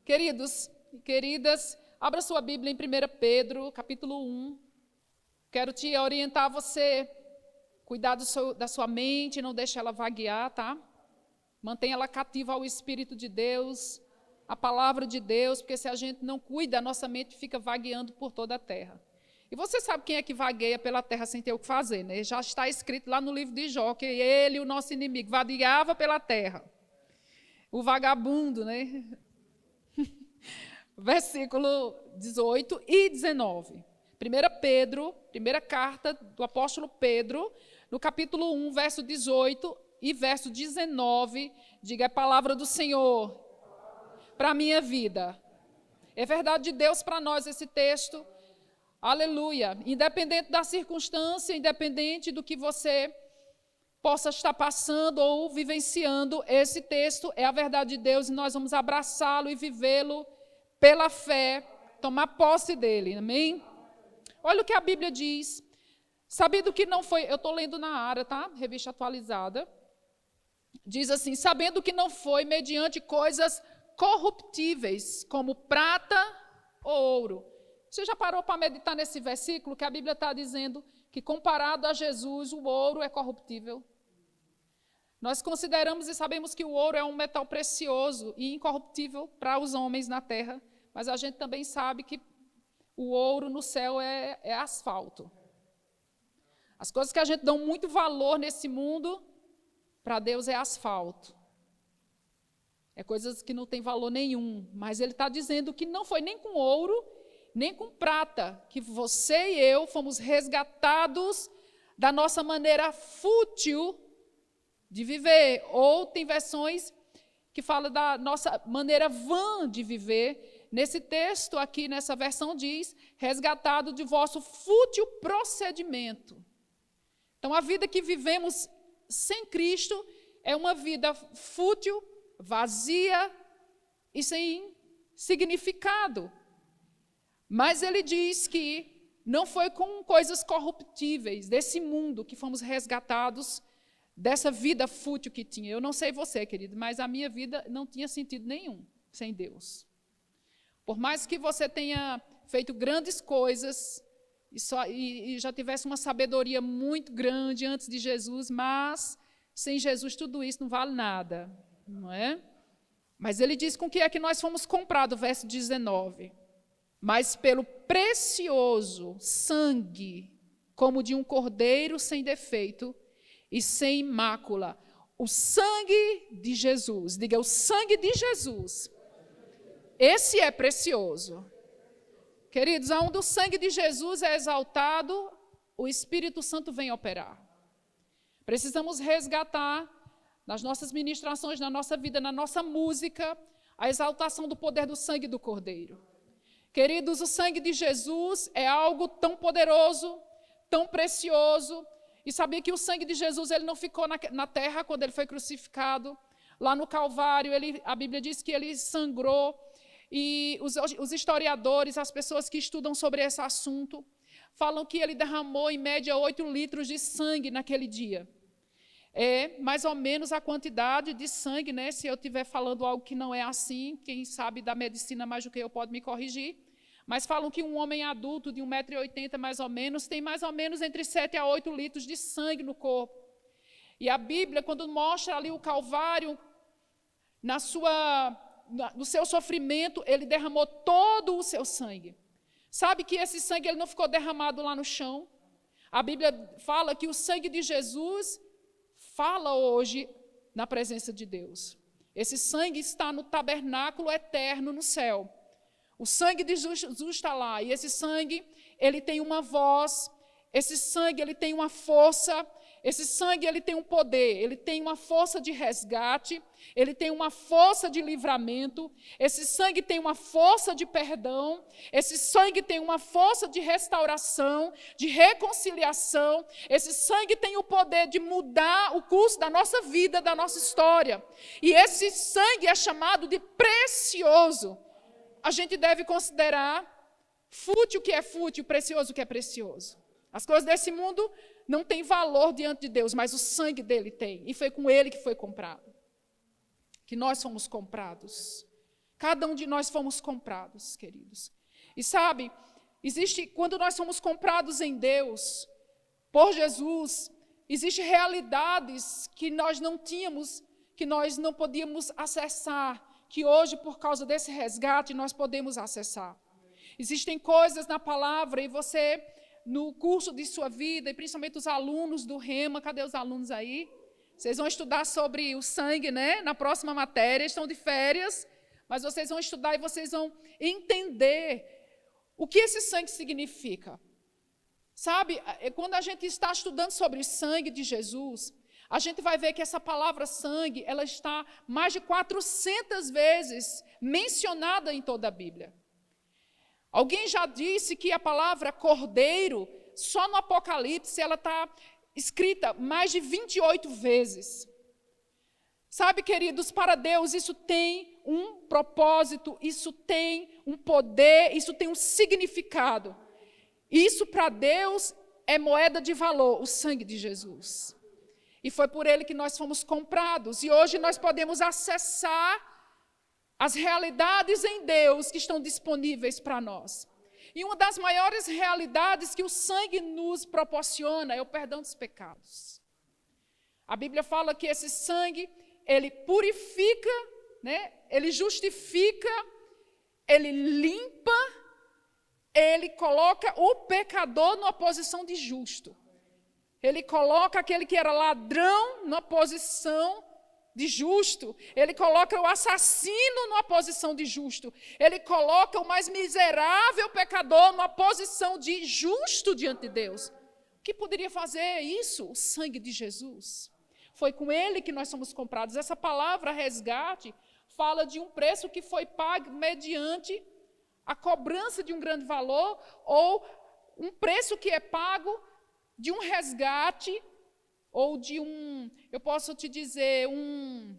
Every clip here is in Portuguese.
Queridos e queridas, abra sua Bíblia em 1 Pedro, capítulo 1. Quero te orientar você, cuidar da sua mente, não deixe ela vaguear, tá? Mantenha ela cativa ao Espírito de Deus, à palavra de Deus, porque se a gente não cuida, a nossa mente fica vagueando por toda a terra. E você sabe quem é que vagueia pela terra sem ter o que fazer, né? Já está escrito lá no livro de Jó, que ele, o nosso inimigo, vagueava pela terra. O vagabundo, né? Versículo 18 e 19. 1 Pedro, primeira carta do apóstolo Pedro, no capítulo 1, verso 18 e verso 19, diga a palavra do Senhor para a minha vida. É verdade de Deus para nós esse texto. Aleluia. Independente da circunstância, independente do que você possa estar passando ou vivenciando, esse texto é a verdade de Deus e nós vamos abraçá-lo e vivê-lo pela fé, tomar posse dele, amém? Olha o que a Bíblia diz, sabendo que não foi, eu estou lendo na Ara, tá? Revista atualizada, diz assim, sabendo que não foi mediante coisas corruptíveis, como prata ou ouro. Você já parou para meditar nesse versículo, que a Bíblia está dizendo que comparado a Jesus, o ouro é corruptível? Nós consideramos e sabemos que o ouro é um metal precioso e incorruptível para os homens na terra, mas a gente também sabe que o ouro no céu é asfalto. As coisas que a gente dá muito valor nesse mundo, para Deus é asfalto. É coisas que não tem valor nenhum, mas ele está dizendo que não foi nem com ouro, nem com prata, que você e eu fomos resgatados da nossa maneira fútil de viver, ou tem versões que falam da nossa maneira vã de viver. Nesse texto aqui, nessa versão diz, resgatado de vosso fútil procedimento. Então, a vida que vivemos sem Cristo é uma vida fútil, vazia e sem significado. Mas ele diz que não foi com coisas corruptíveis desse mundo que fomos resgatados dessa vida fútil que tinha. Eu não sei você, querido, mas a minha vida não tinha sentido nenhum sem Deus. Por mais que você tenha feito grandes coisas e já tivesse uma sabedoria muito grande antes de Jesus, mas sem Jesus tudo isso não vale nada, não é? Mas ele diz com que é que nós fomos comprados, verso 19. Mas pelo precioso sangue, como de um cordeiro sem defeito e sem mácula, o sangue de Jesus. Diga, o sangue de Jesus. Esse é precioso. Queridos, aonde o sangue de Jesus é exaltado, o Espírito Santo vem operar. Precisamos resgatar nas nossas ministrações, na nossa vida, na nossa música, a exaltação do poder do sangue do Cordeiro. Queridos, o sangue de Jesus é algo tão poderoso, tão precioso. E sabia que o sangue de Jesus ele não ficou na terra quando ele foi crucificado. Lá no Calvário, a Bíblia diz que ele sangrou. E os historiadores, as pessoas que estudam sobre esse assunto, falam que ele derramou, em média, 8 litros de sangue naquele dia. É mais ou menos a quantidade de sangue, né? Se eu estiver falando algo que não é assim, quem sabe da medicina mais do que eu pode me corrigir. Mas falam que um homem adulto de 1,80 m mais ou menos, tem mais ou menos entre 7 a 8 litros de sangue no corpo. E a Bíblia, quando mostra ali o Calvário, no seu sofrimento, ele derramou todo o seu sangue. Sabe que esse sangue ele não ficou derramado lá no chão? A Bíblia fala que o sangue de Jesus fala hoje na presença de Deus. Esse sangue está no tabernáculo eterno no céu. O sangue de Jesus está lá, e esse sangue, ele tem uma voz, esse sangue, ele tem uma força, esse sangue, ele tem um poder, ele tem uma força de resgate, ele tem uma força de livramento, esse sangue tem uma força de perdão, esse sangue tem uma força de restauração, de reconciliação, esse sangue tem o poder de mudar o curso da nossa vida, da nossa história. E esse sangue é chamado de precioso. A gente deve considerar fútil o que é fútil, precioso o que é precioso. As coisas desse mundo não têm valor diante de Deus, mas o sangue dele tem. E foi com ele que foi comprado. Que nós fomos comprados. Cada um de nós fomos comprados, queridos. E sabe, quando nós somos comprados em Deus, por Jesus, existem realidades que nós não tínhamos, que nós não podíamos acessar, que hoje, por causa desse resgate, nós podemos acessar. Existem coisas na palavra e você, no curso de sua vida, e principalmente os alunos do Rema, cadê os alunos aí? Vocês vão estudar sobre o sangue, né? Na próxima matéria, estão de férias, mas vocês vão estudar e vocês vão entender o que esse sangue significa. Sabe, quando a gente está estudando sobre o sangue de Jesus, a gente vai ver que essa palavra sangue, ela está mais de 400 vezes mencionada em toda a Bíblia. Alguém já disse que a palavra cordeiro, só no Apocalipse, ela está escrita mais de 28 vezes. Sabe, queridos, para Deus isso tem um propósito, isso tem um poder, isso tem um significado. Isso para Deus é moeda de valor, o sangue de Jesus. E foi por ele que nós fomos comprados. E hoje nós podemos acessar as realidades em Deus que estão disponíveis para nós. E uma das maiores realidades que o sangue nos proporciona é o perdão dos pecados. A Bíblia fala que esse sangue, ele purifica, né? Ele justifica, ele limpa, ele coloca o pecador numa posição de justo. Ele coloca aquele que era ladrão numa posição de justo. Ele coloca o assassino numa posição de justo. Ele coloca o mais miserável pecador numa posição de justo diante de Deus. O que poderia fazer isso? O sangue de Jesus. Foi com ele que nós somos comprados. Essa palavra resgate fala de um preço que foi pago mediante a cobrança de um grande valor ou um preço que é pago de um resgate ou de eu posso te dizer, um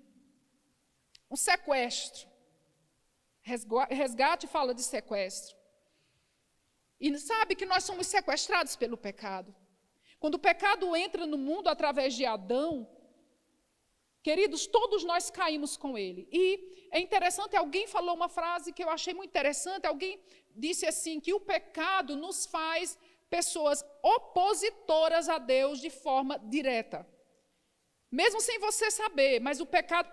sequestro. Resgate fala de sequestro. E sabe que nós somos sequestrados pelo pecado. Quando o pecado entra no mundo através de Adão, queridos, todos nós caímos com ele. E é interessante, alguém falou uma frase que eu achei muito interessante, alguém disse assim, que o pecado nos faz pessoas opositoras a Deus de forma direta. Mesmo sem você saber, mas o pecado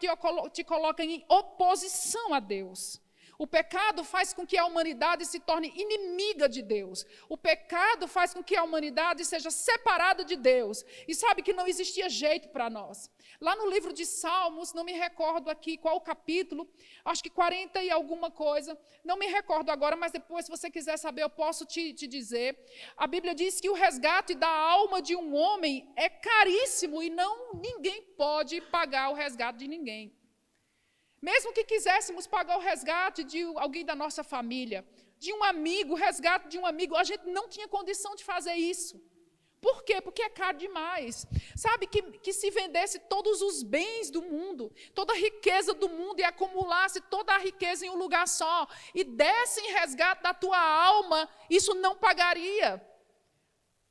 te coloca em oposição a Deus. O pecado faz com que a humanidade se torne inimiga de Deus. O pecado faz com que a humanidade seja separada de Deus. E sabe que não existia jeito para nós. Lá no livro de Salmos, não me recordo aqui qual o capítulo, acho que 40 e alguma coisa, não me recordo agora, mas depois, se você quiser saber, eu posso te dizer. A Bíblia diz que o resgate da alma de um homem é caríssimo e ninguém pode pagar o resgate de ninguém. Mesmo que quiséssemos pagar o resgate de alguém da nossa família, de um amigo, o resgate de um amigo, a gente não tinha condição de fazer isso. Por quê? Porque é caro demais. Sabe que se vendesse todos os bens do mundo, toda a riqueza do mundo e acumulasse toda a riqueza em um lugar só e desse em resgate da tua alma, isso não pagaria.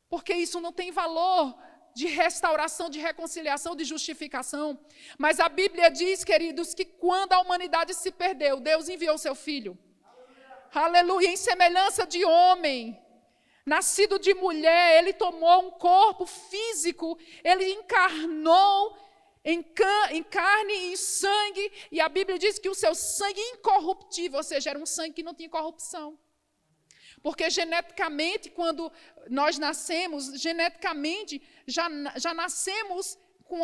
Porque isso não tem valor de restauração, de reconciliação, de justificação. Mas a Bíblia diz, queridos, que quando a humanidade se perdeu, Deus enviou seu Filho. Aleluia, em semelhança de homem, nascido de mulher, ele tomou um corpo físico, ele encarnou em carne e em sangue, e a Bíblia diz que o seu sangue incorruptível, ou seja, era um sangue que não tinha corrupção. Porque geneticamente, quando nós nascemos, geneticamente, já nascemos com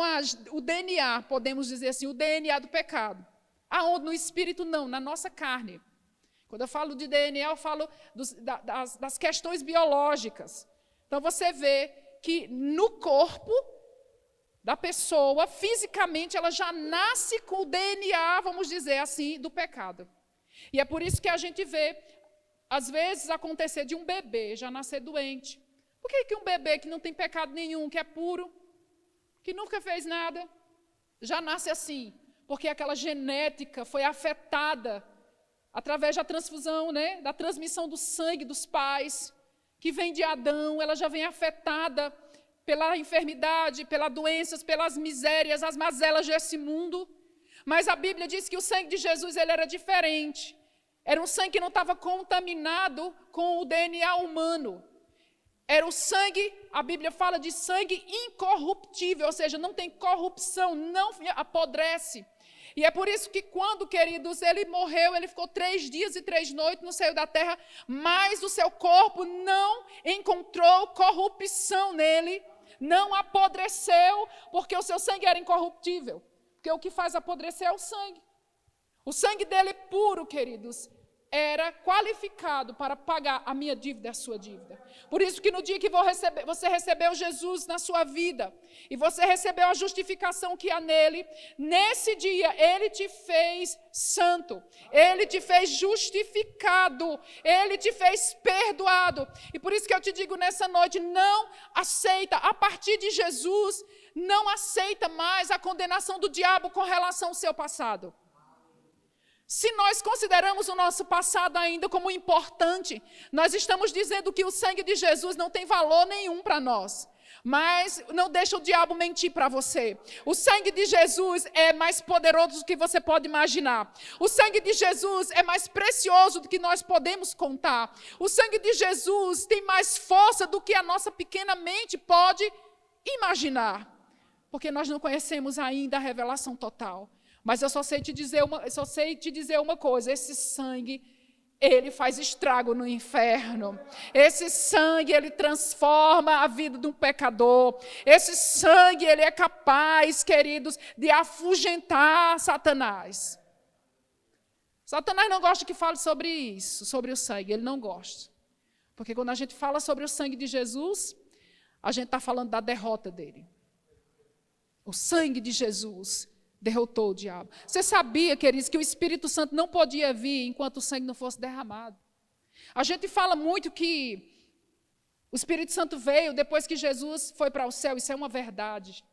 o DNA, podemos dizer assim, o DNA do pecado. Aonde? No espírito não, na nossa carne. Quando eu falo de DNA, eu falo das questões biológicas. Então, você vê que no corpo da pessoa, fisicamente, ela já nasce com o DNA, vamos dizer assim, do pecado. E é por isso que a gente vê, às vezes, acontecer de um bebê já nascer doente. Por que um bebê que não tem pecado nenhum, que é puro, que nunca fez nada, já nasce assim? Porque aquela genética foi afetada através da transfusão, né, da transmissão do sangue dos pais, que vem de Adão, ela já vem afetada pela enfermidade, pelas doenças, pelas misérias, as mazelas desse mundo. Mas a Bíblia diz que o sangue de Jesus ele era diferente. Era um sangue que não estava contaminado com o DNA humano. Era o sangue, a Bíblia fala de sangue incorruptível, ou seja, não tem corrupção, não apodrece. E é por isso que quando, queridos, ele morreu, ele ficou 3 dias e 3 noites no seio da terra, mas o seu corpo não encontrou corrupção nele, não apodreceu, porque o seu sangue era incorruptível. Porque o que faz apodrecer é o sangue. O sangue dele puro, queridos, era qualificado para pagar a minha dívida e a sua dívida. Por isso que no dia que você recebeu Jesus na sua vida, e você recebeu a justificação que há nele, nesse dia ele te fez santo, ele te fez justificado, ele te fez perdoado. E por isso que eu te digo nessa noite, não aceita, a partir de Jesus, não aceita mais a condenação do diabo com relação ao seu passado. Se nós consideramos o nosso passado ainda como importante, nós estamos dizendo que o sangue de Jesus não tem valor nenhum para nós. Mas não deixa o diabo mentir para você. O sangue de Jesus é mais poderoso do que você pode imaginar. O sangue de Jesus é mais precioso do que nós podemos contar. O sangue de Jesus tem mais força do que a nossa pequena mente pode imaginar. Porque nós não conhecemos ainda a revelação total. Mas eu só sei te dizer uma coisa, esse sangue, ele faz estrago no inferno. Esse sangue, ele transforma a vida de um pecador. Esse sangue, ele é capaz, queridos, de afugentar Satanás. Satanás não gosta que fale sobre isso, sobre o sangue, ele não gosta. Porque quando a gente fala sobre o sangue de Jesus, a gente está falando da derrota dele. O sangue de Jesus derrotou o diabo. Você sabia, queridos, que o Espírito Santo não podia vir enquanto o sangue não fosse derramado? A gente fala muito que o Espírito Santo veio depois que Jesus foi para o céu, isso é uma verdade.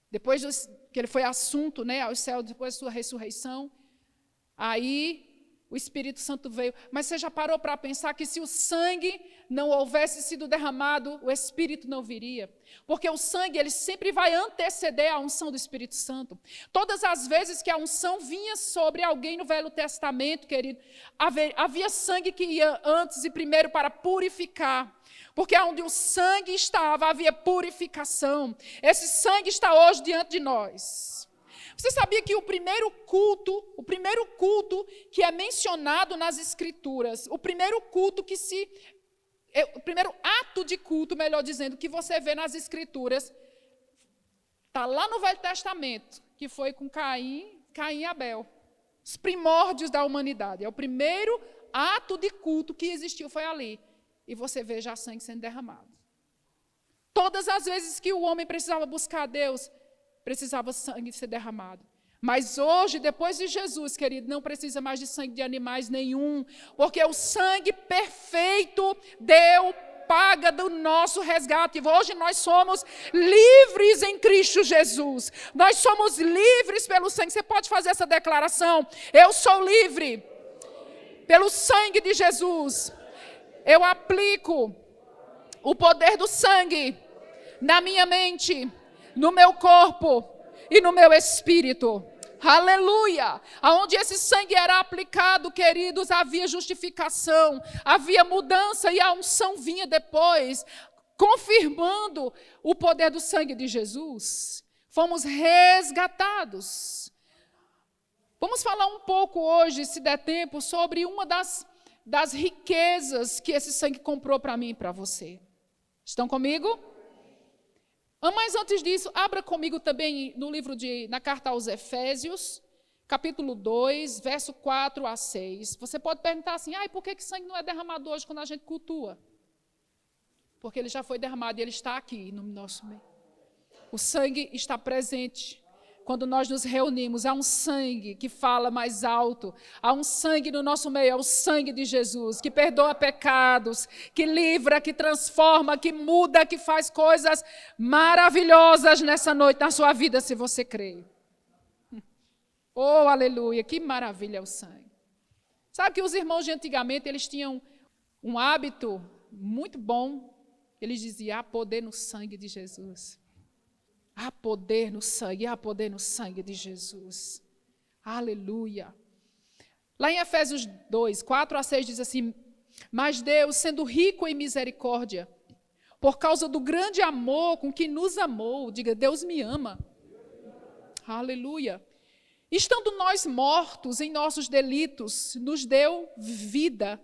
Depois que ele foi assunto, né, ao céu, depois da sua ressurreição, aí o Espírito Santo veio. Mas você já parou para pensar que se o sangue não houvesse sido derramado, o Espírito não viria? Porque o sangue, ele sempre vai anteceder a unção do Espírito Santo. Todas as vezes que a unção vinha sobre alguém no Velho Testamento, querido, havia sangue que ia antes e primeiro para purificar. Porque onde o sangue estava, havia purificação. Esse sangue está hoje diante de nós. Você sabia que o primeiro culto que é mencionado nas Escrituras, o primeiro ato de culto, melhor dizendo, que você vê nas Escrituras, está lá no Velho Testamento, que foi com Caim e Abel. Os primórdios da humanidade. É o primeiro ato de culto que existiu, foi ali. E você vê já sangue sendo derramado. Todas as vezes que o homem precisava buscar a Deus, precisava sangue ser derramado. Mas hoje, depois de Jesus, querido, não precisa mais de sangue de animais nenhum, porque o sangue perfeito paga do nosso resgate. Hoje nós somos livres em Cristo Jesus. Nós somos livres pelo sangue. Você pode fazer essa declaração? Eu sou livre pelo sangue de Jesus. Eu aplico o poder do sangue na minha mente, no meu corpo e no meu espírito. Aleluia! Aonde esse sangue era aplicado, queridos, havia justificação, havia mudança e a unção vinha depois, confirmando o poder do sangue de Jesus. Fomos resgatados. Vamos falar um pouco hoje, se der tempo, sobre uma das riquezas que esse sangue comprou para mim e para você. Estão comigo? Mas antes disso, abra comigo também no livro na carta aos Efésios, capítulo 2, verso 4 a 6. Você pode perguntar assim, por que sangue não é derramado hoje quando a gente cultua? Porque ele já foi derramado e ele está aqui no nosso meio. O sangue está presente. Quando nós nos reunimos, há um sangue que fala mais alto, há um sangue no nosso meio, é o sangue de Jesus, que perdoa pecados, que livra, que transforma, que muda, que faz coisas maravilhosas nessa noite, na sua vida, se você crê. Oh, aleluia, que maravilha é o sangue. Sabe que os irmãos de antigamente, eles tinham um hábito muito bom, eles diziam, há poder no sangue de Jesus. Há poder no sangue de Jesus. Aleluia. Lá em Efésios 2, 4 a 6 diz assim: mas Deus, sendo rico em misericórdia, por causa do grande amor com que nos amou, diga, Deus me ama. Aleluia. Estando nós mortos em nossos delitos, nos deu vida.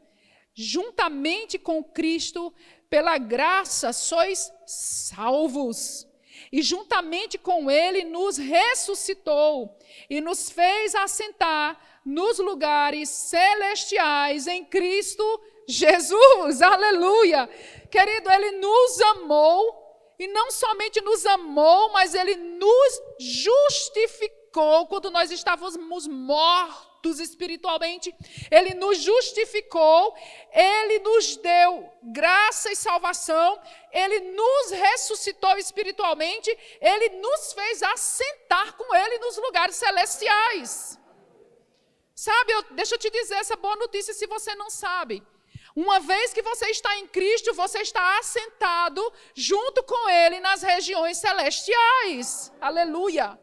Juntamente com Cristo, pela graça, sois salvos. E juntamente com Ele nos ressuscitou e nos fez assentar nos lugares celestiais em Cristo Jesus. Aleluia. Querido, Ele nos amou, e não somente nos amou, mas Ele nos justificou quando nós estávamos mortos espiritualmente. Ele nos justificou, Ele nos deu graça e salvação, Ele nos ressuscitou espiritualmente, Ele nos fez assentar com Ele nos lugares celestiais. Sabe, deixa eu te dizer essa boa notícia se você não sabe. Uma vez que você está em Cristo, você está assentado junto com Ele nas regiões celestiais. Aleluia.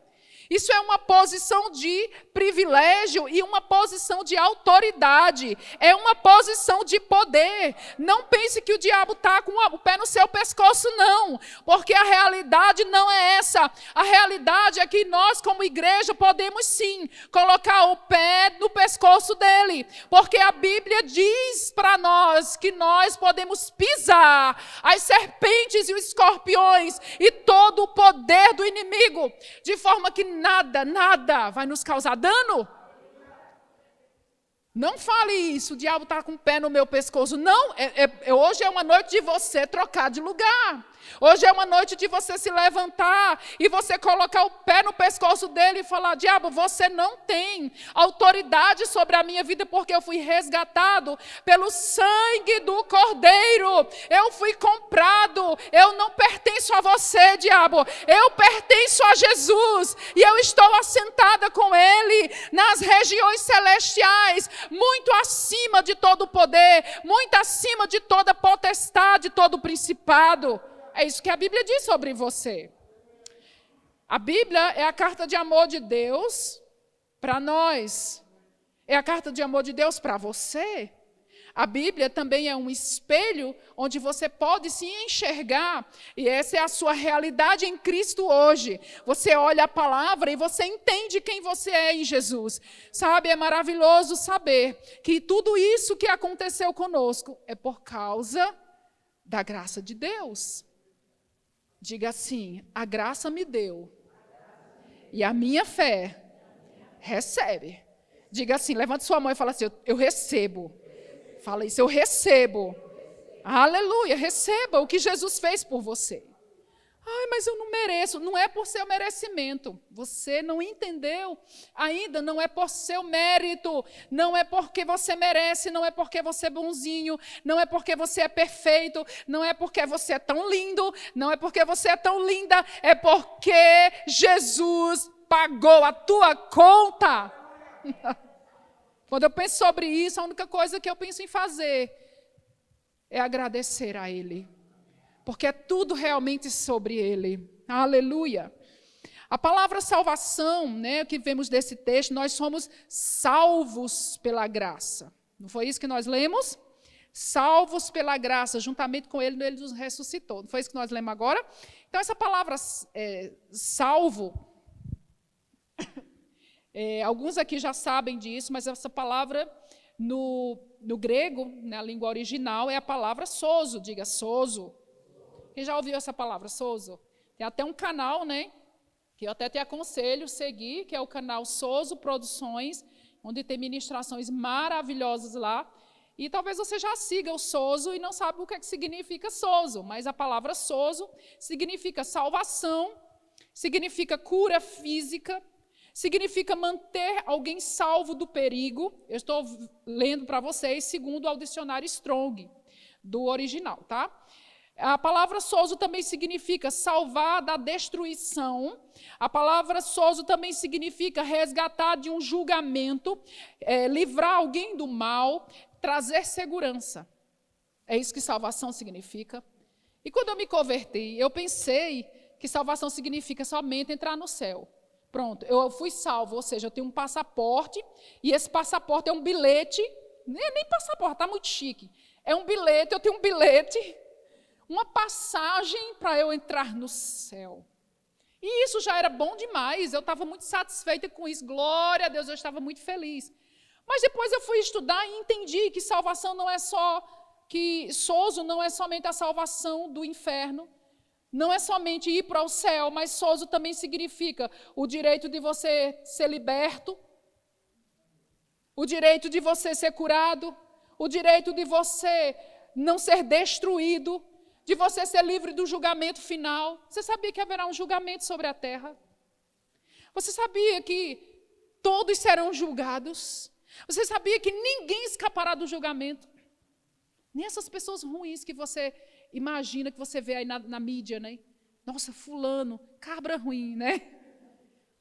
Isso é uma posição de privilégio e uma posição de autoridade. É uma posição de poder. Não pense que o diabo está com o pé no seu pescoço, não. Porque a realidade não é essa. A realidade é que nós, como igreja, podemos sim colocar o pé no pescoço dele. Porque a Bíblia diz para nós que nós podemos pisar as serpentes e os escorpiões e todo o poder do inimigo, de forma que nada vai nos causar dano. Não fale isso, o diabo está com o pé no meu pescoço. Não, hoje é uma noite de você trocar de lugar. Hoje é uma noite de você se levantar e você colocar o pé no pescoço dele e falar: diabo, você não tem autoridade sobre a minha vida, porque eu fui resgatado pelo sangue do Cordeiro. Eu fui comprado. Eu não pertenço a você, diabo. Eu pertenço a Jesus. E eu estou assentada com Ele nas regiões celestiais, muito acima de todo poder, muito acima de toda potestade, todo principado. É isso que a Bíblia diz sobre você. A Bíblia é a carta de amor de Deus para nós. É a carta de amor de Deus para você. A Bíblia também é um espelho onde você pode se enxergar. E essa é a sua realidade em Cristo hoje. Você olha a palavra e você entende quem você é em Jesus. Sabe, é maravilhoso saber que tudo isso que aconteceu conosco é por causa da graça de Deus. Diga assim: a graça me deu e a minha fé recebe. Diga assim, levante sua mão e fala assim: eu recebo. Fala isso, eu recebo. Aleluia, receba o que Jesus fez por você. Ai, mas eu não mereço. Não é por seu merecimento. Você não entendeu ainda, não é por seu mérito. Não é porque você merece, não é porque você é bonzinho, não é porque você é perfeito, não é porque você é tão lindo, não é porque você é tão linda, é porque Jesus pagou a tua conta. Quando eu penso sobre isso, a única coisa que eu penso em fazer é agradecer a Ele. Porque é tudo realmente sobre Ele. Aleluia. A palavra salvação, né, que vemos desse texto, nós somos salvos pela graça. Não foi isso que nós lemos? Salvos pela graça, juntamente com Ele nos ressuscitou. Não foi isso que nós lemos agora? Então, essa palavra salvo, alguns aqui já sabem disso, mas essa palavra no grego, na língua original, é a palavra sozo. Diga sozo. Quem já ouviu essa palavra, sozo? Tem até um canal, né, que eu até te aconselho seguir, que é o canal Sozo Produções, onde tem ministrações maravilhosas lá. E talvez você já siga o sozo e não sabe o que significa sozo, mas a palavra sozo significa salvação, significa cura física, significa manter alguém salvo do perigo. Eu estou lendo para vocês segundo o dicionário Strong, do original, tá? A palavra sozo também significa salvar da destruição. A palavra sozo também significa resgatar de um julgamento, livrar alguém do mal, trazer segurança. É isso que salvação significa. E quando eu me converti, eu pensei que salvação significa somente entrar no céu. Pronto, eu fui salvo, ou seja, eu tenho um passaporte, e esse passaporte é um bilhete, nem passaporte, está muito chique. É um bilhete, eu tenho um bilhete, uma passagem para eu entrar no céu. E isso já era bom demais, eu estava muito satisfeita com isso, glória a Deus, eu estava muito feliz. Mas depois eu fui estudar e entendi que salvação não é só, que sozo não é somente a salvação do inferno, não é somente ir para o céu, mas sozo também significa o direito de você ser liberto, o direito de você ser curado, o direito de você não ser destruído, de você ser livre do julgamento final. Você sabia que haverá um julgamento sobre a terra? Você sabia que todos serão julgados? Você sabia que ninguém escapará do julgamento? Nem essas pessoas ruins que você imagina, que você vê aí na mídia, né? Nossa, fulano, cabra ruim, né?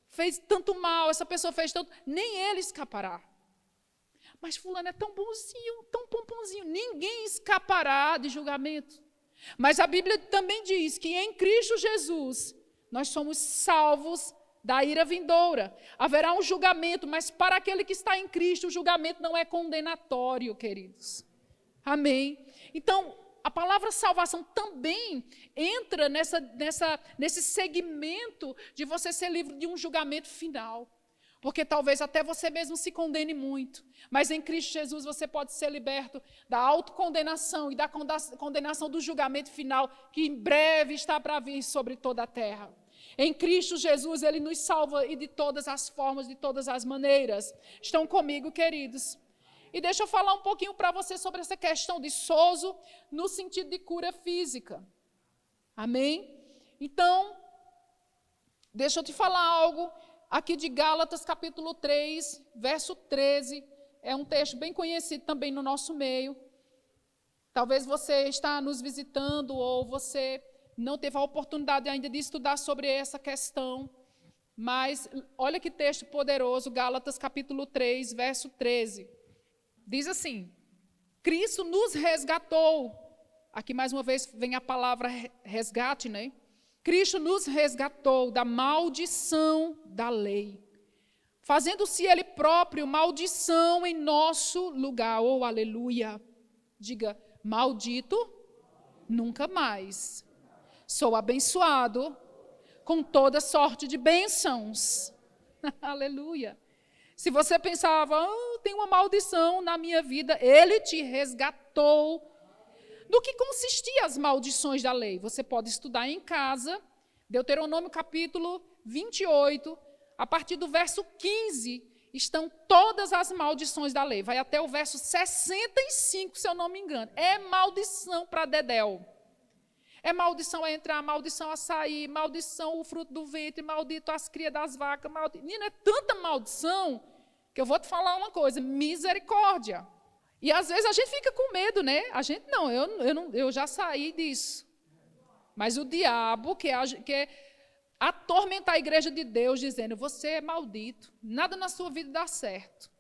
Fez tanto mal, essa pessoa fez tanto... Nem ele escapará. Mas fulano é tão bonzinho, tão pomponzinho. Ninguém escapará de julgamento. Mas a Bíblia também diz que em Cristo Jesus nós somos salvos da ira vindoura. Haverá um julgamento, mas para aquele que está em Cristo, o julgamento não é condenatório, queridos. Amém? Então, a palavra salvação também entra nesse segmento de você ser livre de um julgamento final. Porque talvez até você mesmo se condene muito. Mas em Cristo Jesus você pode ser liberto da autocondenação e da condenação do julgamento final, que em breve está para vir sobre toda a terra. Em Cristo Jesus, Ele nos salva e de todas as formas, de todas as maneiras. Estão comigo, queridos? E deixa eu falar um pouquinho para você sobre essa questão de sozo no sentido de cura física. Amém? Então, deixa eu te falar algo aqui de Gálatas capítulo 3, verso 13. É um texto bem conhecido também no nosso meio. Talvez você está nos visitando ou você não teve a oportunidade ainda de estudar sobre essa questão. Mas olha que texto poderoso, Gálatas capítulo 3, verso 13. Diz assim: Cristo nos resgatou. Aqui mais uma vez vem a palavra resgate, né? Cristo nos resgatou da maldição da lei, fazendo-se Ele próprio maldição em nosso lugar. Oh, aleluia! Diga, maldito, nunca mais. Sou abençoado com toda sorte de bênçãos. Aleluia! Se você pensava, tem uma maldição na minha vida, Ele te resgatou. Do que consistiam as maldições da lei? Você pode estudar em casa, Deuteronômio capítulo 28, a partir do verso 15, estão todas as maldições da lei. Vai até o verso 65, se eu não me engano. É maldição para dedéu. É maldição a entrar, maldição a sair, maldição o fruto do ventre, maldito as crias das vacas. Menina, é tanta maldição que eu vou te falar uma coisa, misericórdia. E às vezes a gente fica com medo, né? A gente não, eu já saí disso. Mas o diabo quer atormentar a igreja de Deus, dizendo, você é maldito, nada na sua vida dá certo.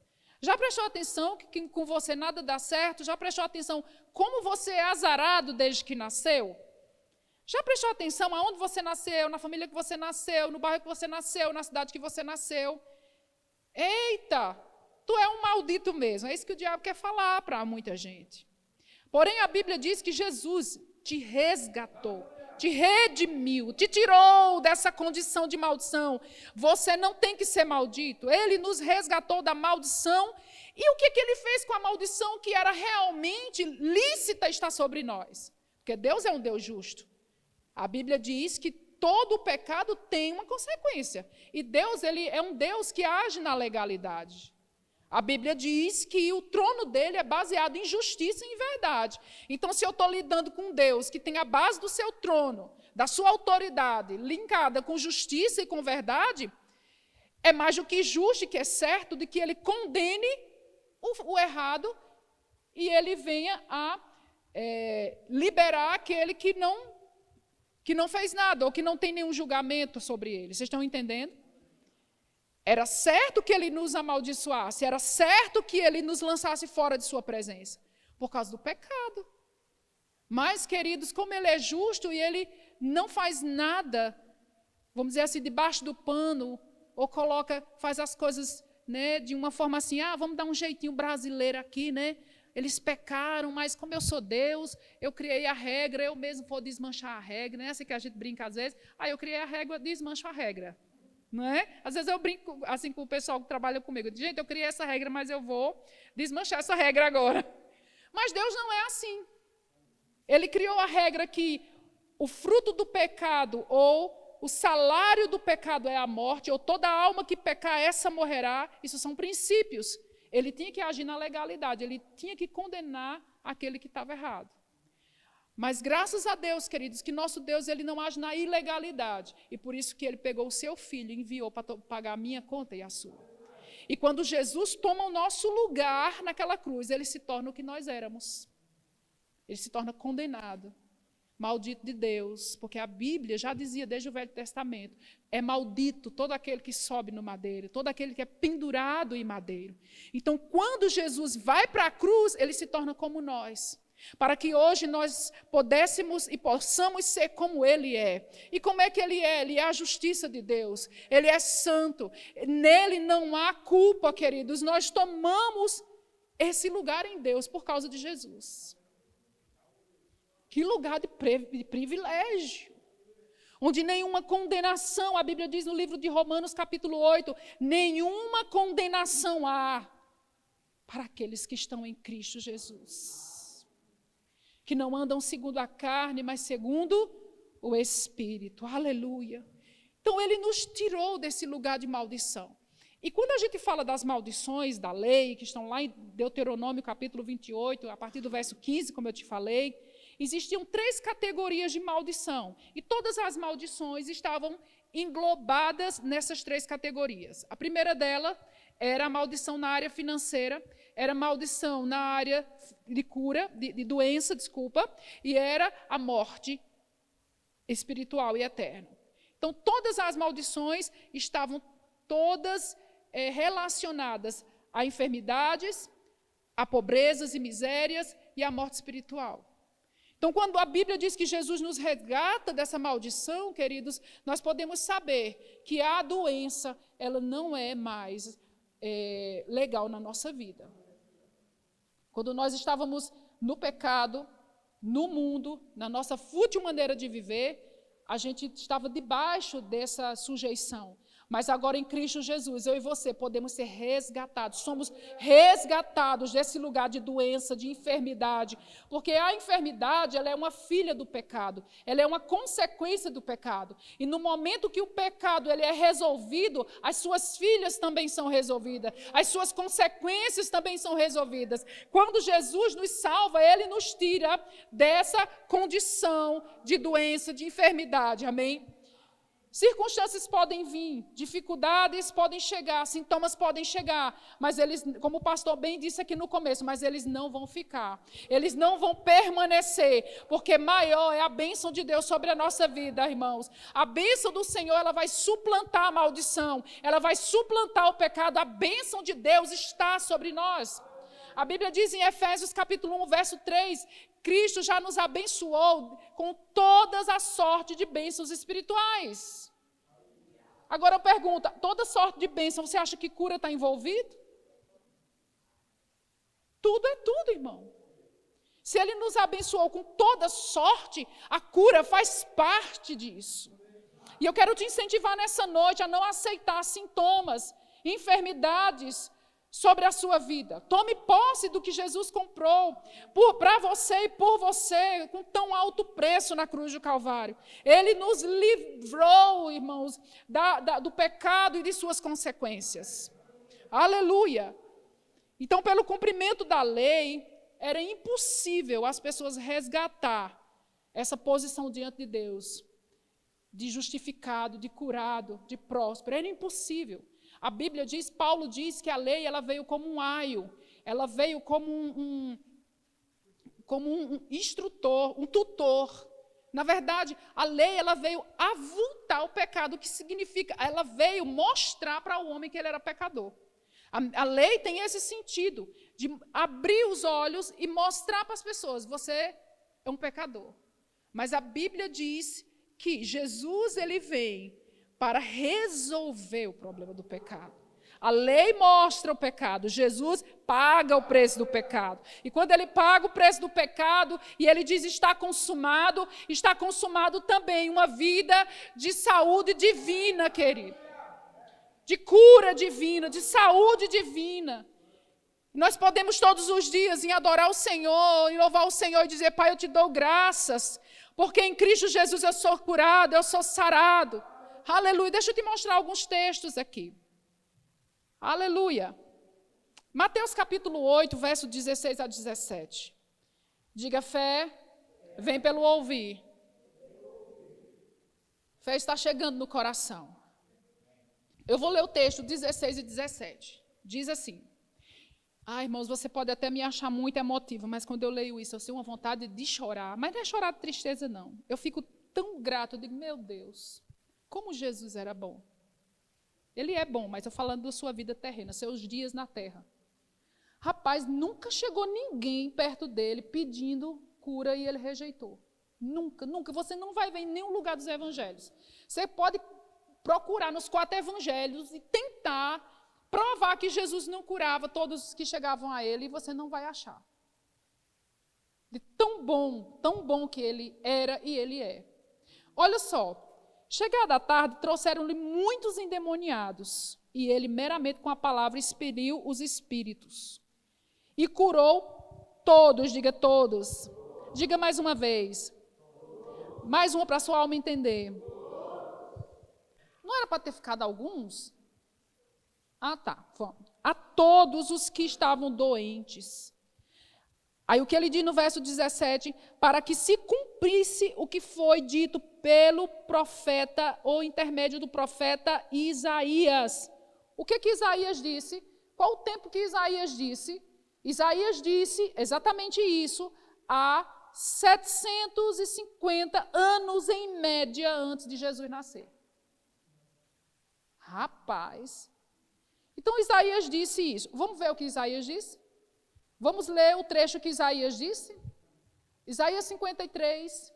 Já prestou atenção que com você nada dá certo? Já prestou atenção como você é azarado desde que nasceu? Já prestou atenção aonde você nasceu, na família que você nasceu, no bairro que você nasceu, na cidade que você nasceu? Eita, tu é um maldito mesmo. É isso que o diabo quer falar para muita gente. Porém, a Bíblia diz que Jesus te resgatou, te redimiu, te tirou dessa condição de maldição. Você não tem que ser maldito. Ele nos resgatou da maldição. E o que ele fez com a maldição que era realmente lícita estar sobre nós? Porque Deus é um Deus justo. A Bíblia diz que todo pecado tem uma consequência. E Deus, Ele é um Deus que age na legalidade. A Bíblia diz que o trono dele é baseado em justiça e em verdade. Então, se eu estou lidando com Deus, que tem a base do seu trono, da sua autoridade, linkada com justiça e com verdade, é mais do que justo e que é certo de que ele condene o errado e ele venha a liberar aquele que não fez nada, ou que não tem nenhum julgamento sobre ele. Vocês estão entendendo? Era certo que ele nos amaldiçoasse, era certo que ele nos lançasse fora de sua presença, por causa do pecado. Mas, queridos, como ele é justo e ele não faz nada, vamos dizer assim, debaixo do pano, ou faz as coisas, né, de uma forma assim, vamos dar um jeitinho brasileiro aqui, né? Eles pecaram, mas como eu sou Deus, eu criei a regra, eu mesmo vou desmanchar a regra, né? Assim que a gente brinca às vezes, eu criei a regra, desmancho a regra. Não é? Às vezes eu brinco assim com o pessoal que trabalha comigo. Gente, eu criei essa regra, mas eu vou desmanchar essa regra agora. Mas Deus não é assim. Ele criou a regra que o fruto do pecado ou o salário do pecado é a morte, ou toda alma que pecar, essa morrerá. Isso são princípios. Ele tinha que agir na legalidade, ele tinha que condenar aquele que estava errado. Mas graças a Deus, queridos, que nosso Deus ele não age na ilegalidade. E por isso que ele pegou o seu filho e enviou para pagar a minha conta e a sua. E quando Jesus toma o nosso lugar naquela cruz, ele se torna o que nós éramos. Ele se torna condenado, maldito de Deus, porque a Bíblia já dizia desde o Velho Testamento, é maldito todo aquele que sobe no madeiro, todo aquele que é pendurado em madeiro. Então, quando Jesus vai para a cruz, ele se torna como nós. Para que hoje nós pudéssemos e possamos ser como Ele é. E como é que Ele é? Ele é a justiça de Deus. Ele é santo. Nele não há culpa, queridos. Nós tomamos esse lugar em Deus por causa de Jesus. Que lugar de privilégio. Onde nenhuma condenação, a Bíblia diz no livro de Romanos capítulo 8, nenhuma condenação há para aqueles que estão em Cristo Jesus. Que não andam segundo a carne, mas segundo o Espírito. Aleluia. Então, ele nos tirou desse lugar de maldição. E quando a gente fala das maldições da lei, que estão lá em Deuteronômio, capítulo 28, a partir do verso 15, como eu te falei, existiam 3 categorias de maldição. E todas as maldições estavam englobadas nessas 3 categorias. A primeira dela era a maldição na área financeira, era a maldição na área de cura, de doença, e era a morte espiritual e eterna. Então, todas as maldições estavam todas relacionadas a enfermidades, a pobrezas e misérias e a morte espiritual. Então, quando a Bíblia diz que Jesus nos resgata dessa maldição, queridos, nós podemos saber que a doença, ela não é mais legal na nossa vida. Quando nós estávamos no pecado, no mundo, na nossa fútil maneira de viver, a gente estava debaixo dessa sujeição. Mas agora em Cristo Jesus, eu e você podemos ser resgatados. Somos resgatados desse lugar de doença, de enfermidade. Porque a enfermidade, ela é uma filha do pecado. Ela é uma consequência do pecado. E no momento que o pecado ele é resolvido, as suas filhas também são resolvidas. As suas consequências também são resolvidas. Quando Jesus nos salva, ele nos tira dessa condição de doença, de enfermidade. Amém? Circunstâncias podem vir, dificuldades podem chegar, sintomas podem chegar, mas eles, como o pastor bem disse aqui no começo, mas eles não vão ficar, eles não vão permanecer, porque maior é a bênção de Deus sobre a nossa vida, irmãos. A bênção do Senhor, ela vai suplantar a maldição, ela vai suplantar o pecado, a bênção de Deus está sobre nós. A Bíblia diz em Efésios capítulo 1, verso 3, Cristo já nos abençoou com todas as sortes de bênçãos espirituais. Agora eu pergunto, toda sorte de bênção, você acha que cura está envolvido? Tudo é tudo, irmão. Se Ele nos abençoou com toda sorte, a cura faz parte disso. E eu quero te incentivar nessa noite a não aceitar sintomas, enfermidades sobre a sua vida. Tome posse do que Jesus comprou para você e por você, com tão alto preço na cruz do Calvário. Ele nos livrou, irmãos, do pecado e de suas consequências. Aleluia! Então, pelo cumprimento da lei, era impossível as pessoas resgatar essa posição diante de Deus, de justificado, de curado, de próspero. Era impossível. A Bíblia diz, Paulo diz que a lei ela veio como um aio, ela veio como um instrutor, um tutor. Na verdade, a lei ela veio avultar o pecado, o que significa, ela veio mostrar para o homem que ele era pecador. A lei tem esse sentido, de abrir os olhos e mostrar para as pessoas, você é um pecador. Mas a Bíblia diz que Jesus ele vem para resolver o problema do pecado. A lei mostra o pecado, Jesus paga o preço do pecado. E quando ele paga o preço do pecado, e ele diz está consumado também uma vida de saúde divina, querido. De cura divina, de saúde divina. Nós podemos todos os dias em adorar o Senhor, em louvar o Senhor e dizer, Pai, eu te dou graças, porque em Cristo Jesus eu sou curado, eu sou sarado. Aleluia. Deixa eu te mostrar alguns textos aqui. Aleluia. Mateus capítulo 8, verso 16 a 17. Diga, fé vem pelo ouvir. Fé está chegando no coração. Eu vou ler o texto 16 e 17. Diz assim. Irmãos, você pode até me achar muito emotiva, mas quando eu leio isso, eu tenho uma vontade de chorar. Mas não é chorar de tristeza, não. Eu fico tão grato, eu digo, meu Deus, como Jesus era bom. Ele é bom, mas eu falando da sua vida terrena, seus dias na terra. Rapaz, nunca chegou ninguém perto dele pedindo cura e ele rejeitou. Nunca, nunca. Você não vai ver em nenhum lugar dos evangelhos. Você pode procurar nos 4 evangelhos e tentar provar que Jesus não curava todos os que chegavam a ele e você não vai achar. De tão bom que ele era e ele é. Olha só. Chegada a tarde, trouxeram-lhe muitos endemoniados, e ele meramente com a palavra expeliu os espíritos. E curou todos, diga todos. Diga mais uma vez. Mais uma para a sua alma entender. Não era para ter ficado alguns? Ah, tá. A todos os que estavam doentes. Aí o que ele diz no verso 17, para que se cumprisse o que foi dito pelo profeta, ou intermédio do profeta Isaías. O que Isaías disse? Qual o tempo que Isaías disse? Isaías disse exatamente isso há 750 anos em média antes de Jesus nascer. Rapaz. Então Isaías disse isso. Vamos ver o que Isaías disse? Vamos ler o trecho que Isaías disse? Isaías 53,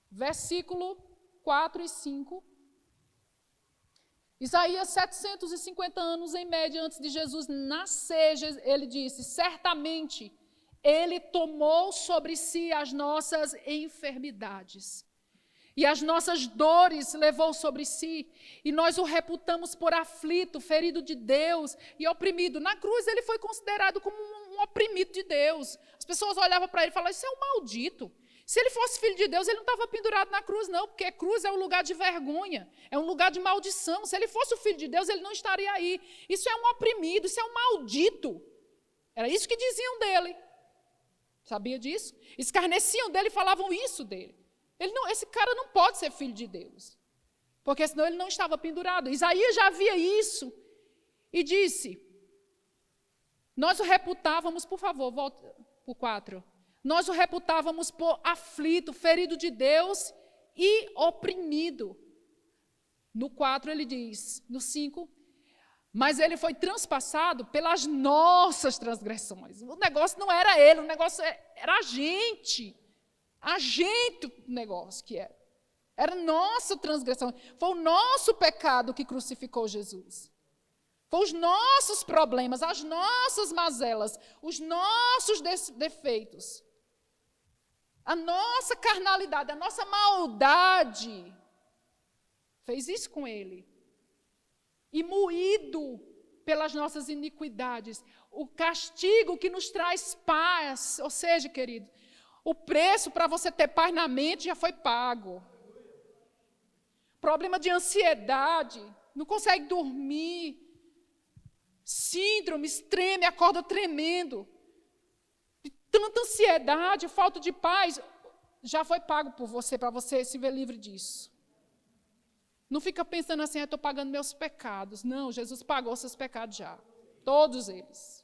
versículo 4 e 5. Isaías, 750 anos em média antes de Jesus nascer, ele disse, certamente ele tomou sobre si as nossas enfermidades. E as nossas dores levou sobre si, e nós o reputamos por aflito, ferido de Deus e oprimido. Na cruz ele foi considerado como um oprimido de Deus. As pessoas olhavam para ele e falavam, isso é um maldito. Se ele fosse filho de Deus, ele não estava pendurado na cruz, não, porque a cruz é um lugar de vergonha, é um lugar de maldição. Se ele fosse o filho de Deus, ele não estaria aí. Isso é um oprimido, isso é um maldito. Era isso que diziam dele. Sabia disso? Escarneciam dele e falavam isso dele. Esse cara não pode ser filho de Deus, porque senão ele não estava pendurado. Isaías já via isso e disse, nós o reputávamos, por favor, volta para o 4, nós o reputávamos por aflito, ferido de Deus e oprimido. No 4 ele diz, no 5, mas ele foi transpassado pelas nossas transgressões. O negócio não era ele, o negócio era a gente. O negócio que era. Era nossa transgressão. Foi o nosso pecado que crucificou Jesus. Foi os nossos problemas, as nossas mazelas, os nossos defeitos. A nossa carnalidade, a nossa maldade fez isso com ele. E moído pelas nossas iniquidades. O castigo que nos traz paz. Ou seja, querido, o preço para você ter paz na mente já foi pago. Problema de ansiedade, não consegue dormir. Síndromes, treme, acorda tremendo. De tanta ansiedade, falta de paz, já foi pago por você, para você se ver livre disso. Não fica pensando assim, eu estou pagando meus pecados. Não, Jesus pagou seus pecados já. Todos eles.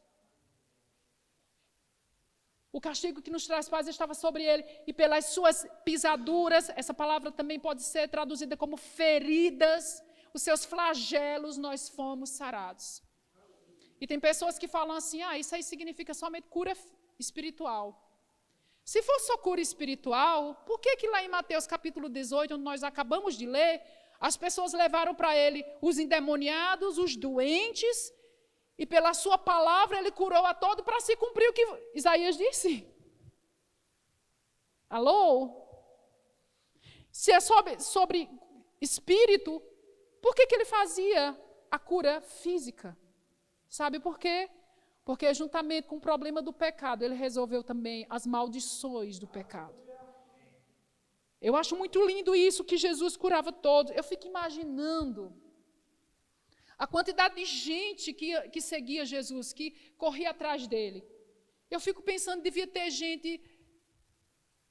O castigo que nos traz paz estava sobre ele, e pelas suas pisaduras, essa palavra também pode ser traduzida como feridas, os seus flagelos nós fomos sarados. E tem pessoas que falam assim, isso aí significa somente cura espiritual. Se for só cura espiritual, por que lá em Mateus capítulo 18, onde nós acabamos de ler, as pessoas levaram para ele os endemoniados, os doentes, e pela sua palavra ele curou a todos para se cumprir o que Isaías disse? Alô? Se é sobre espírito, por que ele fazia a cura física? Sabe por quê? Porque juntamente com o problema do pecado, ele resolveu também as maldições do pecado. Eu acho muito lindo isso, que Jesus curava todos. Eu fico imaginando a quantidade de gente que seguia Jesus, que corria atrás dele. Eu fico pensando, devia ter gente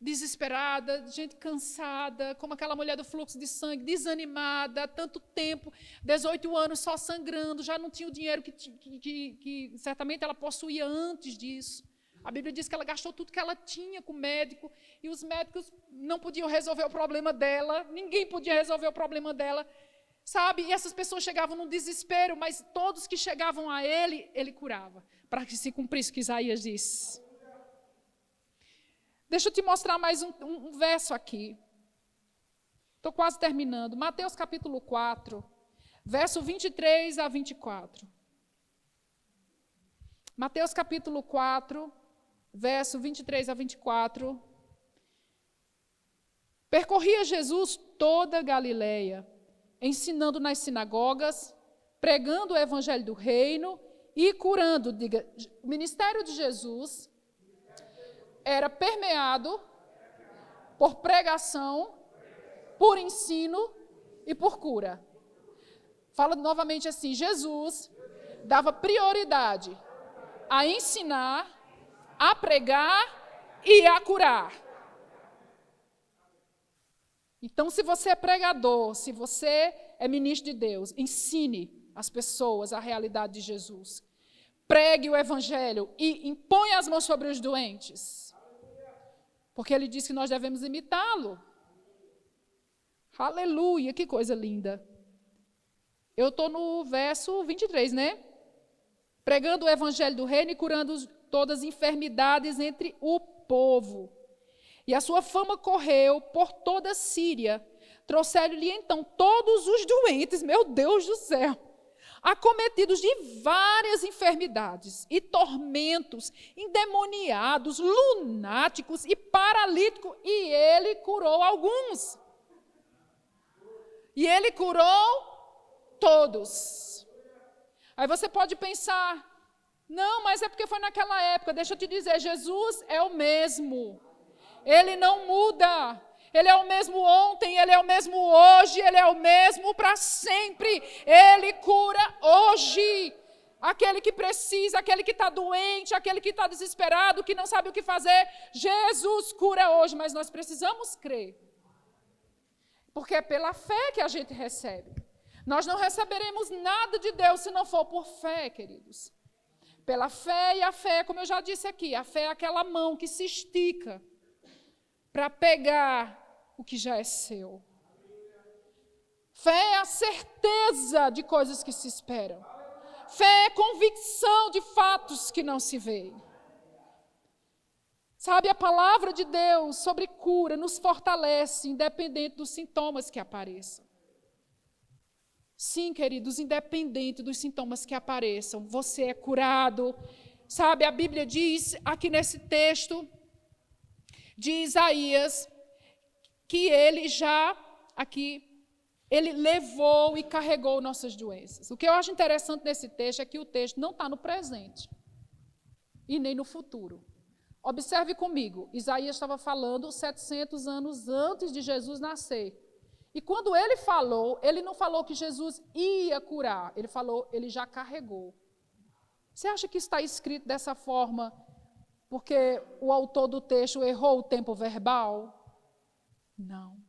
desesperada, gente cansada, como aquela mulher do fluxo de sangue, desanimada, há tanto tempo, 18 anos só sangrando, já não tinha o dinheiro que certamente ela possuía antes disso. A Bíblia diz que ela gastou tudo que ela tinha com o médico, e os médicos não podiam resolver o problema dela, ninguém podia resolver o problema dela, sabe? E essas pessoas chegavam num desespero, mas todos que chegavam a ele, ele curava, para que se cumprisse o que Isaías disse. Deixa eu te mostrar mais um verso aqui. Estou quase terminando. Mateus capítulo 4, verso 23 a 24. Mateus capítulo 4, verso 23 a 24. Percorria Jesus toda a Galileia, ensinando nas sinagogas, pregando o evangelho do reino e curando. Diga, o ministério de Jesus era permeado por pregação, por ensino e por cura. Fala novamente assim, Jesus dava prioridade a ensinar, a pregar e a curar. Então, se você é pregador, se você é ministro de Deus, ensine as pessoas a realidade de Jesus. Pregue o evangelho e imponha as mãos sobre os doentes. Porque ele disse que nós devemos imitá-lo. Aleluia, que coisa linda. Eu estou no verso 23, né? Pregando o evangelho do reino e curando todas as enfermidades entre o povo. E a sua fama correu por toda a Síria. Trouxeram-lhe então todos os doentes, meu Deus do céu, acometidos de várias enfermidades e tormentos, endemoniados, lunáticos e paralíticos, e ele curou alguns. E ele curou todos. Aí você pode pensar, não, mas é porque foi naquela época. Deixa eu te dizer, Jesus é o mesmo. Ele não muda. Ele é o mesmo ontem, ele é o mesmo hoje, ele é o mesmo para sempre. Ele cura hoje. Aquele que precisa, aquele que está doente, aquele que está desesperado, que não sabe o que fazer. Jesus cura hoje, mas nós precisamos crer. Porque é pela fé que a gente recebe. Nós não receberemos nada de Deus se não for por fé, queridos. Pela fé, e a fé, como eu já disse aqui, a fé é aquela mão que se estica para pegar o que já é seu. Fé é a certeza de coisas que se esperam. Fé é convicção de fatos que não se veem. Sabe, a palavra de Deus sobre cura nos fortalece, independente dos sintomas que apareçam. Sim, queridos, independente dos sintomas que apareçam, você é curado. Sabe, a Bíblia diz aqui nesse texto de Isaías, que ele já, aqui, ele levou e carregou nossas doenças. O que eu acho interessante nesse texto é que o texto não está no presente e nem no futuro. Observe comigo, Isaías estava falando 700 anos antes de Jesus nascer. E quando ele falou, ele não falou que Jesus ia curar, ele falou, ele já carregou. Você acha que está escrito dessa forma porque o autor do texto errou o tempo verbal? Não.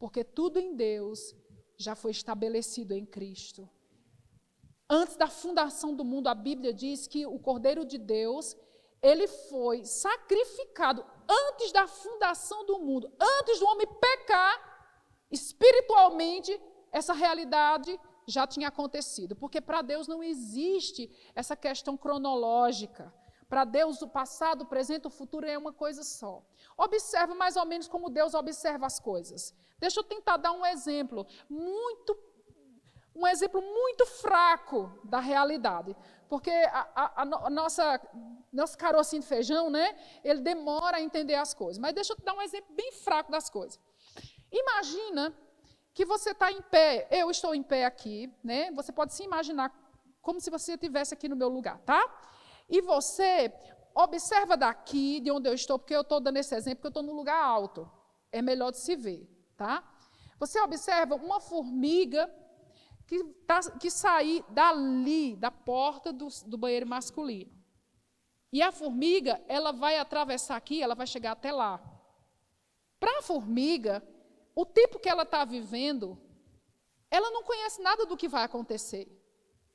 Porque tudo em Deus já foi estabelecido em Cristo. Antes da fundação do mundo, a Bíblia diz que o Cordeiro de Deus, ele foi sacrificado antes da fundação do mundo, antes do homem pecar, espiritualmente, essa realidade já tinha acontecido. Porque para Deus não existe essa questão cronológica. Para Deus, o passado, o presente, o futuro é uma coisa só. Observe mais ou menos como Deus observa as coisas. Deixa eu tentar dar um exemplo muito fraco da realidade. Porque nosso carocinho de feijão, né, ele demora a entender as coisas. Mas deixa eu te dar um exemplo bem fraco das coisas. Imagina que você está em pé, eu estou em pé aqui, né? Você pode se imaginar como se você estivesse aqui no meu lugar, tá? E você observa daqui, de onde eu estou, porque eu estou dando esse exemplo, porque eu estou num lugar alto. É melhor de se ver, tá? Você observa uma formiga que sair dali, da porta do banheiro masculino. E a formiga, ela vai atravessar aqui, ela vai chegar até lá. Para a formiga, o tempo que ela está vivendo, ela não conhece nada do que vai acontecer.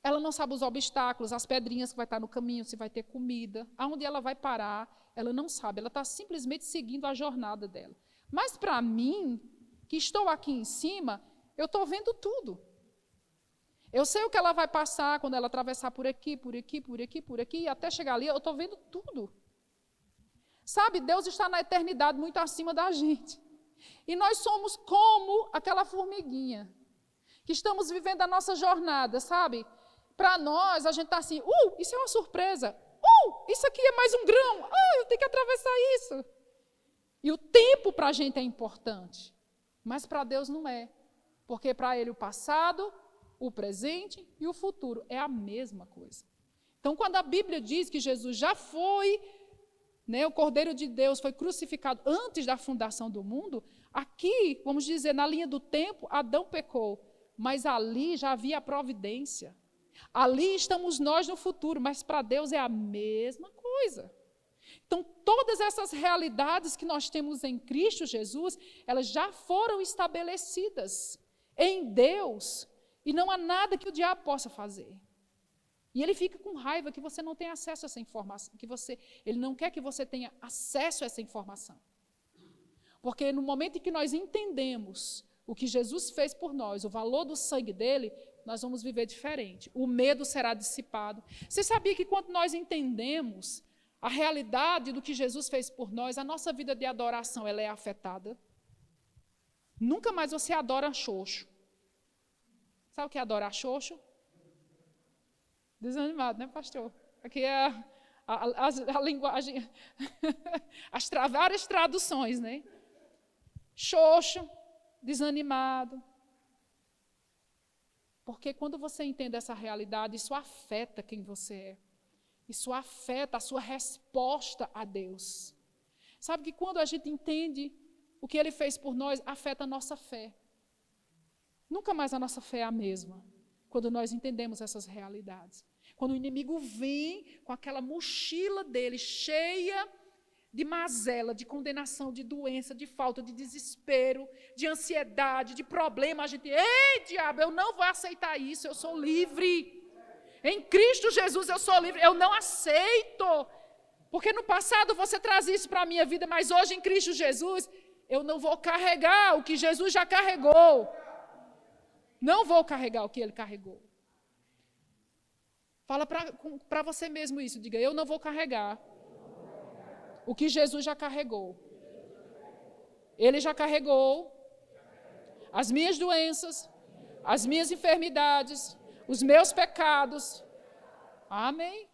Ela não sabe os obstáculos, as pedrinhas que vai estar no caminho, se vai ter comida, aonde ela vai parar, ela não sabe. Ela está simplesmente seguindo a jornada dela. Mas para mim, que estou aqui em cima, eu estou vendo tudo. Eu sei o que ela vai passar quando ela atravessar por aqui, e até chegar ali, eu estou vendo tudo. Sabe, Deus está na eternidade muito acima da gente. E nós somos como aquela formiguinha, que estamos vivendo a nossa jornada, sabe? Para nós, a gente está assim, isso é uma surpresa. Isso aqui é mais um grão. Eu tenho que atravessar isso. E o tempo para a gente é importante. Mas para Deus não é. Porque para Ele o passado, o presente e o futuro é a mesma coisa. Então, quando a Bíblia diz que Jesus já foi, né, o Cordeiro de Deus foi crucificado antes da fundação do mundo, aqui, vamos dizer, na linha do tempo, Adão pecou. Mas ali já havia a providência. Ali estamos nós no futuro, mas para Deus é a mesma coisa. Então, todas essas realidades que nós temos em Cristo Jesus, elas já foram estabelecidas em Deus, e não há nada que o diabo possa fazer. E ele fica com raiva que você não tem acesso a essa informação, ele não quer que você tenha acesso a essa informação. Porque no momento em que nós entendemos o que Jesus fez por nós, o valor do sangue dele, nós vamos viver diferente. O medo será dissipado. Você sabia que quando nós entendemos a realidade do que Jesus fez por nós, a nossa vida de adoração ela é afetada? Nunca mais você adora xoxo. Sabe o que é adorar xoxo? Desanimado, né, pastor? Aqui é a linguagem, as várias traduções, né? Xoxo, desanimado. Porque quando você entende essa realidade, isso afeta quem você é. Isso afeta a sua resposta a Deus. Sabe que quando a gente entende o que Ele fez por nós, afeta a nossa fé. Nunca mais a nossa fé é a mesma, quando nós entendemos essas realidades. Quando o inimigo vem com aquela mochila dele cheia de mazela, de condenação, de doença, de falta, de desespero, de ansiedade, de problema, a gente, ei, diabo, eu não vou aceitar isso, eu sou livre. Em Cristo Jesus eu sou livre, eu não aceito. Porque no passado você traz isso para a minha vida, mas hoje em Cristo Jesus, eu não vou carregar o que Jesus já carregou. Não vou carregar o que Ele carregou. Fala para você mesmo isso, diga, eu não vou carregar o que Jesus já carregou. Ele já carregou as minhas doenças, as minhas enfermidades, os meus pecados. Amém?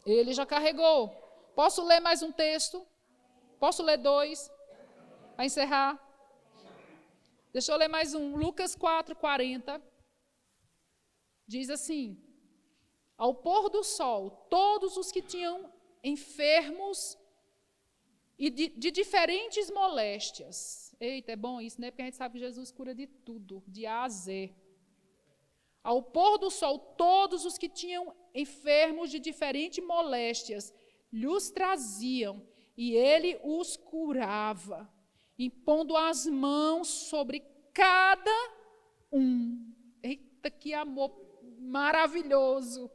Ele já carregou. Posso ler mais um texto? Posso ler 2? Para encerrar? Deixa eu ler mais um. Lucas 4:40. Diz assim: ao pôr do sol, todos os que tinham enfermos e de diferentes moléstias. Eita, é bom isso, né? Porque a gente sabe que Jesus cura de tudo, de A a Z. Ao pôr do sol, todos os que tinham enfermos de diferentes moléstias lhes traziam, e ele os curava, impondo as mãos sobre cada um. Eita, que amor maravilhoso!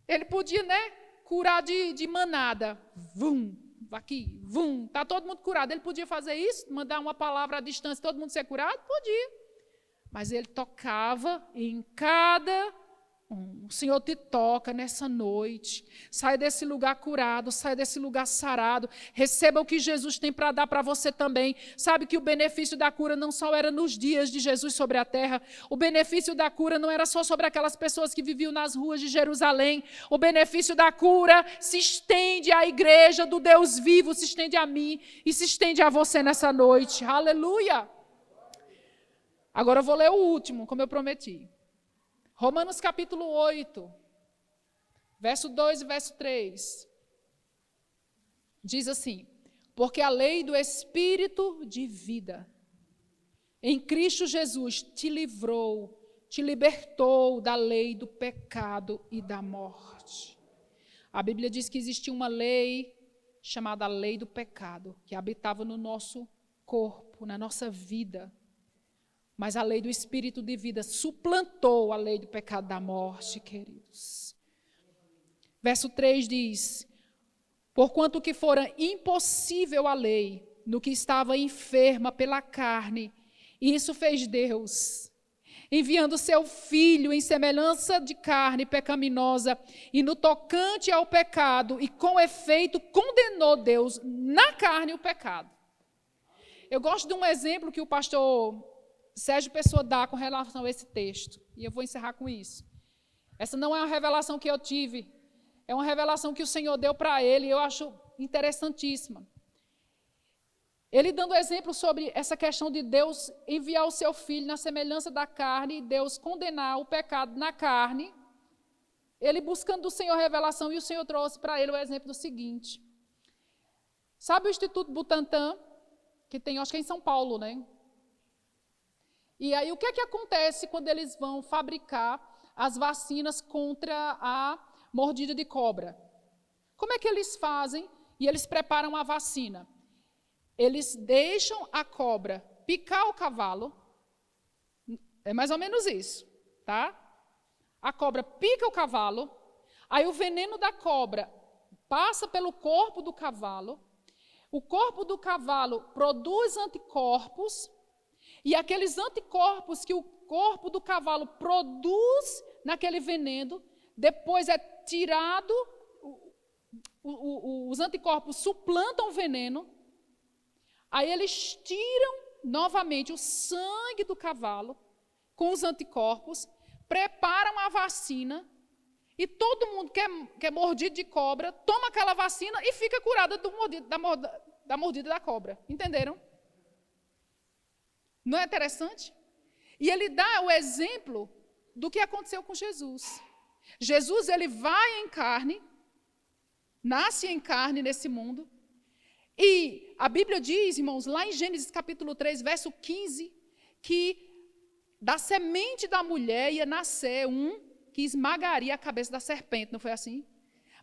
Ele podia, né, curar de manada. Vum, aqui, vum, está todo mundo curado. Ele podia fazer isso, mandar uma palavra à distância, todo mundo ser curado? Podia. Mas ele tocava em cada O Senhor te toca nessa noite. Sai desse lugar curado, sai desse lugar sarado. Receba o que Jesus tem para dar para você também. Sabe que o benefício da cura não só era nos dias de Jesus sobre a terra. O benefício da cura não era só sobre aquelas pessoas que viviam nas ruas de Jerusalém. O benefício da cura se estende à igreja do Deus vivo, se estende a mim e se estende a você nessa noite. Aleluia! Agora eu vou ler o último, como eu prometi. Romanos capítulo 8, verso 2 e verso 3. Diz assim: porque a lei do Espírito de vida em Cristo Jesus te livrou, te libertou da lei do pecado e da morte. A Bíblia diz que existia uma lei chamada lei do pecado, que habitava no nosso corpo, na nossa vida. Mas a lei do Espírito de vida suplantou a lei do pecado da morte, queridos. Verso 3 diz: porquanto que fora impossível a lei, no que estava enferma pela carne, e isso fez Deus, enviando seu Filho em semelhança de carne pecaminosa, e no tocante ao pecado, e com efeito condenou Deus na carne o pecado. Eu gosto de um exemplo que o pastor Sérgio Pessoa dá com relação a esse texto. E eu vou encerrar com isso. Essa não é uma revelação que eu tive. É uma revelação que o Senhor deu para ele. E eu acho interessantíssima. Ele dando exemplo sobre essa questão de Deus enviar o seu Filho na semelhança da carne e Deus condenar o pecado na carne. Ele buscando do Senhor revelação e o Senhor trouxe para ele o exemplo do seguinte. Sabe o Instituto Butantan? Que tem, acho que é em São Paulo, né? E aí, o que é que acontece quando eles vão fabricar as vacinas contra a mordida de cobra? Como é que eles fazem e eles preparam a vacina? Eles deixam a cobra picar o cavalo, é mais ou menos isso, tá? A cobra pica o cavalo, aí o veneno da cobra passa pelo corpo do cavalo, o corpo do cavalo produz anticorpos, e aqueles anticorpos que o corpo do cavalo produz naquele veneno, depois é tirado, os anticorpos suplantam o veneno, aí eles tiram novamente o sangue do cavalo com os anticorpos, preparam a vacina, e todo mundo que é mordido de cobra, toma aquela vacina e fica curada da mordida da cobra. Entenderam? Não é interessante? E ele dá o exemplo do que aconteceu com Jesus. Jesus, ele vai em carne, nasce em carne nesse mundo, e a Bíblia diz, irmãos, lá em Gênesis capítulo 3, verso 15, que da semente da mulher ia nascer um que esmagaria a cabeça da serpente, não foi assim?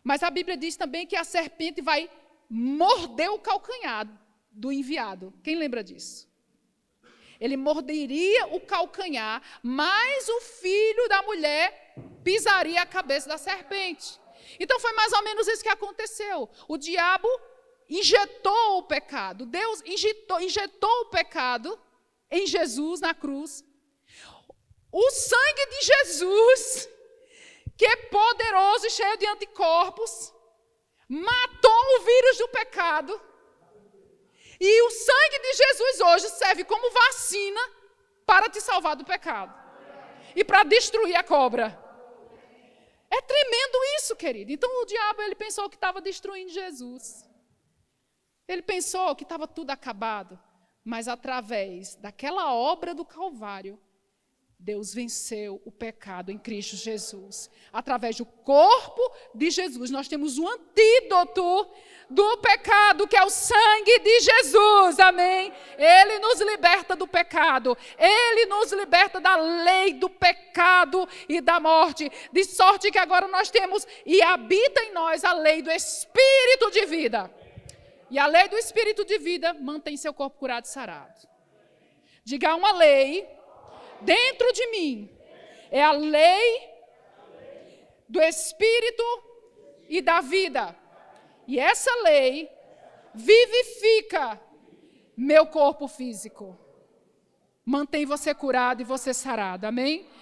Mas a Bíblia diz também que a serpente vai morder o calcanhar do enviado. Quem lembra disso? Ele morderia o calcanhar, mas o filho da mulher pisaria a cabeça da serpente. Então foi mais ou menos isso que aconteceu. O diabo injetou o pecado. Deus injetou o pecado em Jesus na cruz. O sangue de Jesus, que é poderoso e cheio de anticorpos, matou o vírus do pecado. E o sangue de Jesus hoje serve como vacina para te salvar do pecado. E para destruir a cobra. É tremendo isso, querido. Então o diabo, ele pensou que estava destruindo Jesus. Ele pensou que estava tudo acabado. Mas através daquela obra do Calvário, Deus venceu o pecado em Cristo Jesus. Através do corpo de Jesus, nós temos o antídoto do pecado, que é o sangue de Jesus, amém? Ele nos liberta do pecado, Ele nos liberta da lei do pecado e da morte, de sorte que agora nós temos e habita em nós a lei do Espírito de vida. E a lei do Espírito de vida mantém seu corpo curado e sarado. Diga uma lei dentro de mim, é a lei do Espírito e da vida. E essa lei vivifica meu corpo físico. Mantém você curado e você sarado, amém?